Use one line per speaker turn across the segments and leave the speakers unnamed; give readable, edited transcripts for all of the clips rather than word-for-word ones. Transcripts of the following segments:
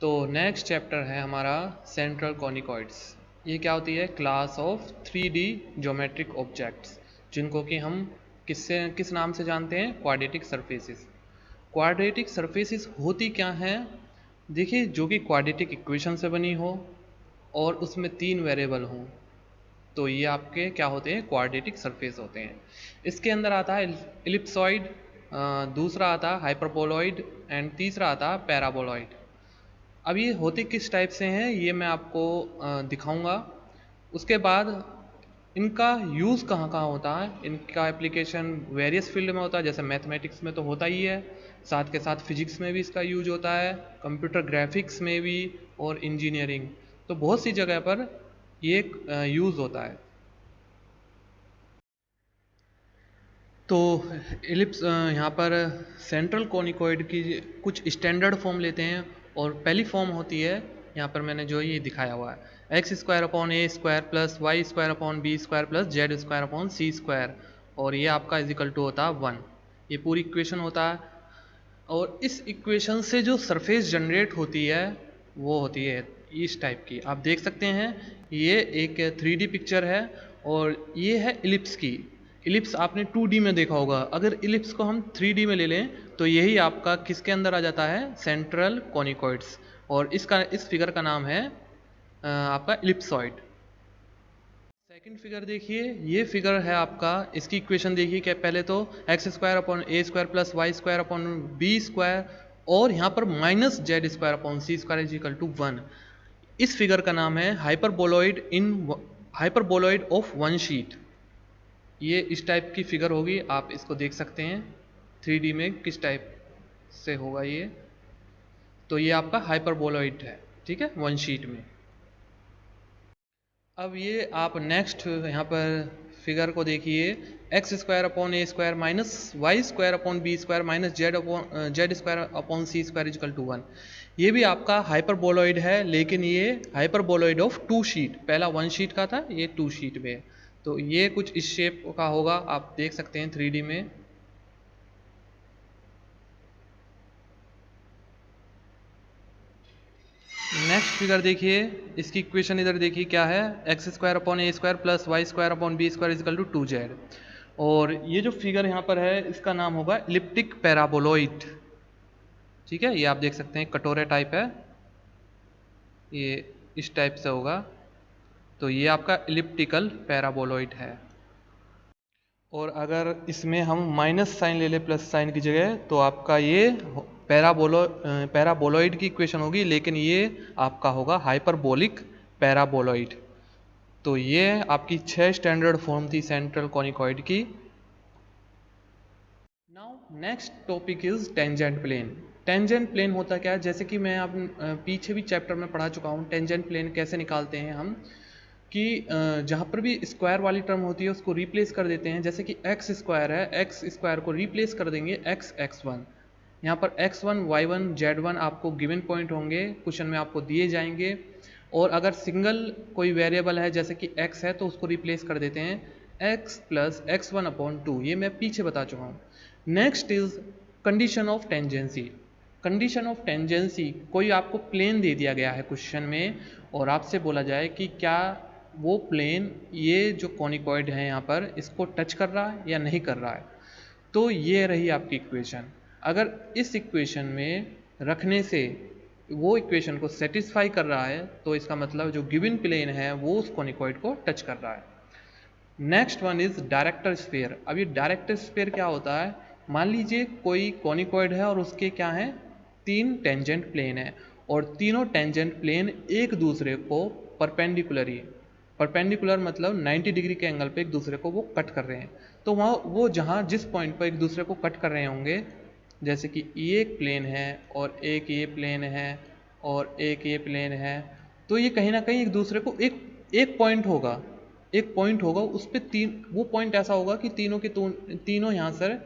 तो next chapter है हमारा सेंट्रल कॉनिकॉइड्स। ये क्या होती है? Class of 3D geometric objects, जिनको कि हम किस नाम से जानते हैं? Quadratic surfaces. क्वाड्रेटिक सरफेसेस होती क्या हैं? देखिए, जो कि क्वाड्रेटिक इक्वेशन से बनी हो और उसमें 3 वेरिएबल हों, तो ये आपके क्या होते हैं? क्वाड्रेटिक सरफेस होते हैं। इसके अंदर आता है इलिप्सॉइड, दूसरा आता है हाइपरबोलॉइड एंड तीसरा आता है पैराबोलॉइड। अब ये होते किस टाइप से हैं ये मैं आपको दिखाऊंगा। उसके बाद इनका यूज़ कहाँ कहाँ होता है, इनका एप्लीकेशन वेरियस फील्ड में होता है, जैसे मैथमेटिक्स में तो होता ही है, साथ के साथ फिजिक्स में भी इसका यूज होता है, कंप्यूटर ग्राफिक्स में भी और इंजीनियरिंग, तो बहुत सी जगह पर ये यूज़ होता है। तो इलिप्स यहाँ पर सेंट्रल कोनिकॉइड की कुछ स्टैंडर्ड फॉर्म लेते हैं, और पहली फॉर्म होती है यहाँ पर मैंने जो ये दिखाया हुआ है, x square upon a square plus y square upon b square plus z square upon c square, और ये आपका इजिकल टू होता है 1। ये पूरी इक्वेशन होता है, और इस इक्वेशन से जो सरफेस जनरेट होती है वो होती है इस टाइप की। आप देख सकते हैं ये एक 3D पिक्चर है, और ये है इलिप्स की। इलिप्स आपने 2D में देखा होगा, अगर इलिप्स को हम 3D में ले लें तो यही आपका किसके अंदर आ जाता है? सेंट्रल कोनिकॉइड्स। और इस फिगर का नाम है आपका इलिप्सॉइड। सेकंड फिगर देखिए, ये फिगर है आपका, इसकी इक्वेशन देखिए क्या, पहले तो x square upon a square plus y square upon b square, और यहाँ पर minus z square upon c square is equal to 1। इस फिगर का नाम है हाइपरबोलॉइड ऑफ वन शीट। ये इस टाइप की फिगर होगी, आप इसको देख सकते हैं 3D में किस टाइप से होगा ये। तो ये आपका हाइपरबोलॉइड है, ठीक है, वन शीट में। अब ये आप नेक्स्ट यहाँ पर फिगर को देखिए, x square upon a square minus y square upon b square minus z square upon c square equal to 1। ये भी आपका हाइपरबोलॉइड है, लेकिन ये हाइपरबोलॉइड ऑफ 2 शीट, पहला 1 शीट का था, ये 2 शीट में है। तो ये कुछ इस शेप का होगा, आप देख सकते हैं 3D में। नेक्स्ट फिगर देखिए, इसकी इक्वेशन इधर देखिए क्या है, x square upon a square plus y square upon b square equal to 2z। और ये जो फिगर यहाँ पर है इसका नाम होगा इलिप्टिक पैराबोलॉइड, ठीक है। ये आप देख सकते हैं कटोरे टाइप है, ये इस टाइप से होगा, तो ये आपका इलिप्टिकल पैराबोलॉइड है। और अगर इसमें हम माइनस साइन ले लें प्लस साइन की जगह, तो आपका ये पैराबोलॉइड की इक्वेशन होगी, लेकिन ये आपका होगा हाइपरबोलिक पैराबोलॉइड। तो ये आपकी 6 स्टैंडर्ड फॉर्म थी सेंट्रल कॉनिकॉइड की। Now next topic is tangent plane. Tangent plane होता क्या है? जैसे कि मैं आप पीछे भी चैप्टर में पढ़ा चुका हूँ, टेंजेंट प्लेन कैसे निकालते हैं हम, कि जहाँ पर भी स्क्वायर वाली टर्म होती है उसको रिप्लेस कर देते हैं। जैसे कि एक्स स्क्वायर है, एक्स स्क्वायर को रिप्लेस कर देंगे x1। यहाँ पर x1 y1 z1 आपको गिवन पॉइंट होंगे, क्वेश्चन में आपको दिए जाएंगे। और अगर सिंगल कोई वेरिएबल है जैसे कि x है, तो उसको रिप्लेस कर देते हैं x प्लस x1 अपॉन 2। ये मैं पीछे बता चुका हूँ। Next is condition of tangency. Condition of tangency, कोई आपको प्लेन दे दिया गया है क्वेश्चन में, और आपसे बोला जाए कि क्या वो प्लेन ये जो कॉनिकॉइड है यहाँ पर इसको टच कर रहा है या नहीं कर रहा है। तो ये रही आपकी इक्वेशन। अगर इस इक्वेशन में रखने से वो इक्वेशन को सेटिस्फाई कर रहा है, तो इसका मतलब जो गिवन प्लेन है वो उस कॉनिकॉइड को टच कर रहा है। Next one is director sphere. अब ये डायरेक्टर स्फीयर क्या होता है? मान लीजिए कोई कॉनिकॉइड है और उसके क्या है, 3 टेंजेंट प्लेन है, और तीनों टेंजेंट प्लेन एक दूसरे को परपेंडिकुलरली, परपेंडिकुलर मतलब 90 डिग्री के एंगल पे एक दूसरे को वो कट कर रहे हैं। तो वहाँ वो जहाँ जिस पॉइंट पर एक दूसरे को कट कर रहे होंगे, जैसे कि ये एक प्लेन है और एक ये प्लेन है और एक ये प्लेन है, तो ये कहीं ना कहीं एक दूसरे को एक एक पॉइंट होगा, एक पॉइंट होगा उस पे तीन, वो पॉइंट ऐसा होगा कि तीनों के तीनों यहाँ से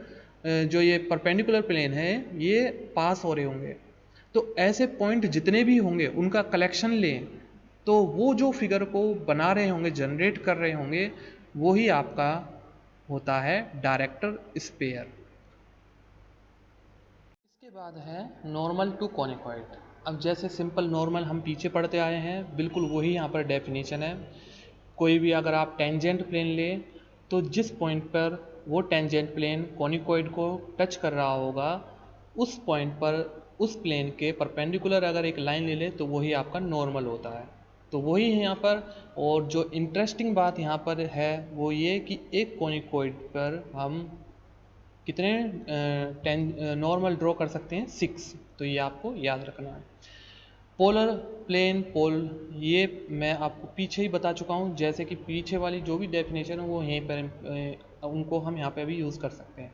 जो ये परपेंडिकुलर प्लेन है ये पास हो रहे होंगे। तो ऐसे पॉइंट जितने भी होंगे उनका कलेक्शन लें, तो वो जो फिगर को बना रहे होंगे, जनरेट कर रहे होंगे, वो ही आपका होता है डायरेक्टर स्पेयर। इसके बाद है नॉर्मल टू कॉनिकॉइड। अब जैसे सिंपल नॉर्मल हम पीछे पढ़ते आए हैं, बिल्कुल वही यहाँ पर डेफिनेशन है। कोई भी अगर आप टेंजेंट प्लेन लें तो जिस पॉइंट पर वो टेंजेंट प्लेन कोनिकॉइड को टच कर रहा होगा, उस पॉइंट पर उस प्लेन के परपेंडिकुलर अगर एक लाइन ले लें तो वही आपका नॉर्मल होता है। तो वही है यहाँ पर। और जो इंटरेस्टिंग बात यहाँ पर है वो ये कि एक कोनिकॉइड पर हम कितने नॉर्मल ड्रॉ कर सकते हैं, 6। तो ये आपको याद रखना है। पोलर प्लेन पोल, ये मैं आपको पीछे ही बता चुका हूँ। जैसे कि पीछे वाली जो भी डेफिनेशन है वो यहीं पर उनको हम यहाँ पे भी यूज़ कर सकते हैं।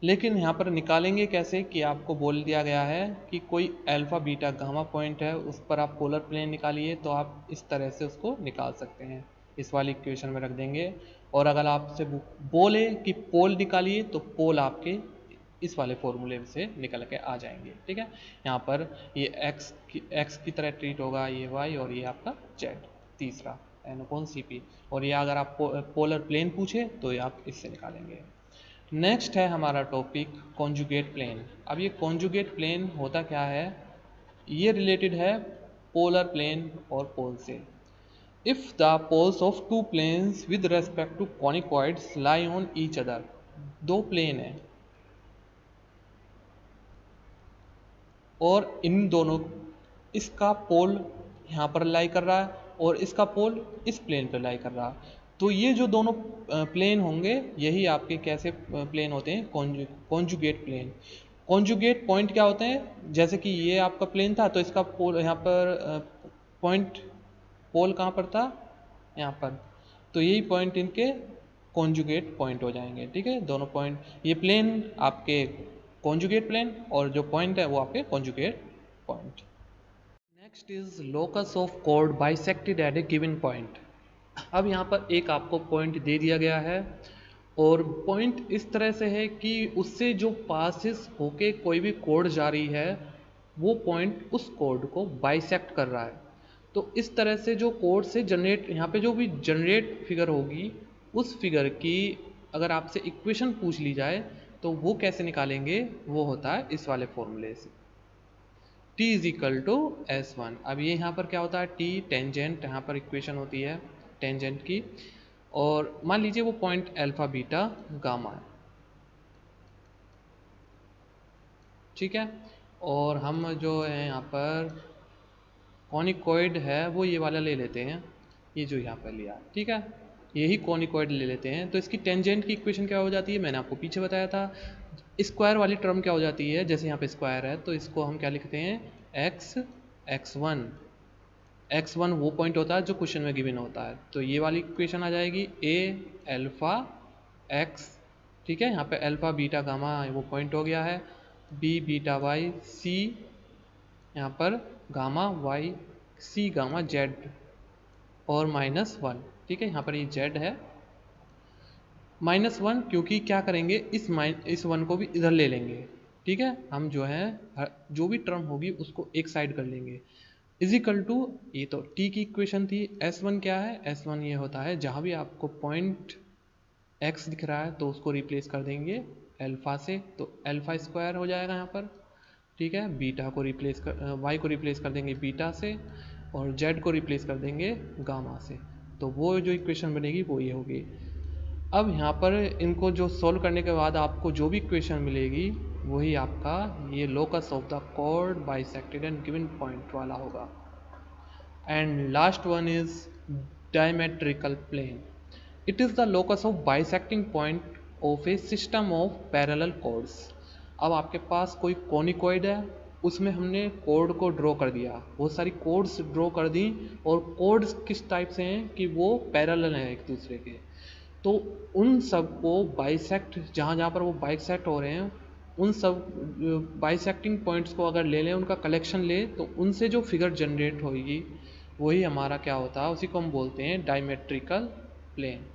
लेकिन यहाँ पर निकालेंगे कैसे कि आपको बोल दिया गया है कि कोई अल्फ़ा बीटा गामा पॉइंट है, उस पर आप पोलर प्लेन निकालिए, तो आप इस तरह से उसको निकाल सकते हैं। इस वाली इक्वेशन में रख देंगे। और अगर आपसे बोले कि पोल निकालिए तो पोल आपके इस वाले फॉर्मूले से निकल के आ जाएंगे। ठीक है, यहाँ पर ये x की तरह ट्रीट होगा, ये y, और ये आपका z तीसरा n/cp। और ये अगर आप पोलर प्लेन पूछे तो ये आप इससे निकालेंगे। नेक्स्ट है हमारा टॉपिक कॉन्जुगेट प्लेन। अब ये कॉन्जुगेट प्लेन होता क्या है, ये रिलेटेड है पोलर प्लेन और पोल से। If the poles of two planes with respect to conicoids lie on each other, दो प्लेन है और इन दोनों, इसका पोल यहाँ पर लाई कर रहा है और इसका पोल इस प्लेन पर लाई कर रहा है, तो ये जो दोनों प्लेन होंगे यही आपके कैसे प्लेन होते हैं, कॉन्जुगेट प्लेन। कॉन्जुगेट पॉइंट क्या होते हैं, जैसे कि ये आपका प्लेन था तो इसका पोल यहाँ पर पॉइंट, पोल कहाँ पर था, यहाँ पर, तो यही पॉइंट इनके कॉन्जुगेट पॉइंट हो जाएंगे। ठीक है, दोनों पॉइंट, ये प्लेन आपके कॉन्जुगेट प्लेन और जो पॉइंट है वो आपके conjugate point. Next is locus of chord bisected at a given point. अब यहाँ पर एक आपको पॉइंट दे दिया गया है और पॉइंट इस तरह से है कि उससे जो पासिस होके कोई भी कोड जा रही है वो पॉइंट उस कोड को बाइसेक्ट कर रहा है। तो इस तरह से जो कोड से जनरेट, यहाँ पे जो भी जनरेट फिगर होगी उस फिगर की अगर आपसे इक्वेशन पूछ ली जाए तो वो कैसे निकालेंगे, वो होता है इस वाले फॉर्मूले से, t is equal to S1। अब ये यहाँ पर क्या होता है, t टेंजेंट, यहाँ पर इक्वेशन होती है टेंजेंट की, और मान लीजिए वो पॉइंट अल्फा बीटा गामा है। ठीक है, और हम जो है यहाँ पर कॉनिकॉइड है वो ये वाला ले लेते हैं, ये जो यहाँ पर लिया। ठीक है, यही कॉनिकॉइड ले लेते हैं। तो इसकी टेंजेंट की इक्वेशन क्या हो जाती है, मैंने आपको पीछे बताया था। स्क्वायर वाली टर्म क्या हो जाती है, जैसे यहाँ पे स्क्वायर है तो इसको हम क्या लिखते हैं, x1। x1 वो पॉइंट होता है जो क्वेश्चन में गिवन होता है, तो ये वाली इक्वेशन आ जाएगी a अल्फा x। ठीक है, यहाँ पे अल्फा बीटा गामा वो पॉइंट हो गया है, b बीटा y, c यहाँ पर gamma y, c gamma z, और -1। ठीक है, यहाँ पर ये z है -1, क्योंकि क्या करेंगे इस 1 को भी इधर ले लेंगे। ठीक है, हम जो है जो भी टर्म होगी उसको एक साइड कर लेंगे, इज इक्वल टू, ये तो t की इक्वेशन थी। S1 क्या है, S1 ये होता है जहाँ भी आपको पॉइंट x दिख रहा है तो उसको रिप्लेस कर देंगे अल्फा से, तो अल्फा स्क्वायर हो जाएगा यहाँ पर। ठीक है, बीटा को रिप्लेस कर, y को रिप्लेस कर देंगे बीटा से, और z को रिप्लेस कर देंगे गामा से, तो वो जो इक्वेशन बनेगी वो ये होगी। अब यहाँ पर इनको जो सोल्व करने के बाद आपको जो भी इक्वेशन मिलेगी वही आपका ये locus of the chord bisected and given point वाला होगा। And last one is diametrical plane. It is the locus of bisecting point of a system of parallel chords. अब आपके पास कोई कोनिकॉइड है, उसमें हमने कोड को ड्रॉ कर दिया, बहुत सारी कोड्स ड्रॉ कर दी, और कोड्स किस टाइप से हैं कि वो पैरेलल हैं एक दूसरे के, तो उन सब को बाइसेक्ट, जहाँ जहाँ पर वो बाइसेक्ट हो रहे हैं उन सब बाइसेक्टिंग पॉइंट्स को अगर ले लें, उनका कलेक्शन ले, तो उनसे जो फिगर जनरेट होगी वही हमारा क्या होता है, उसी को हम बोलते हैं डायमेट्रिकल प्लेन।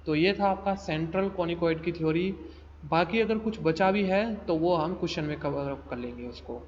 तो ये था आपका सेंट्रल कोनिकॉइड की थ्योरी। बाकी अगर कुछ बचा भी है तो वो हम क्वेश्चन में कवर अप कर लेंगे उसको।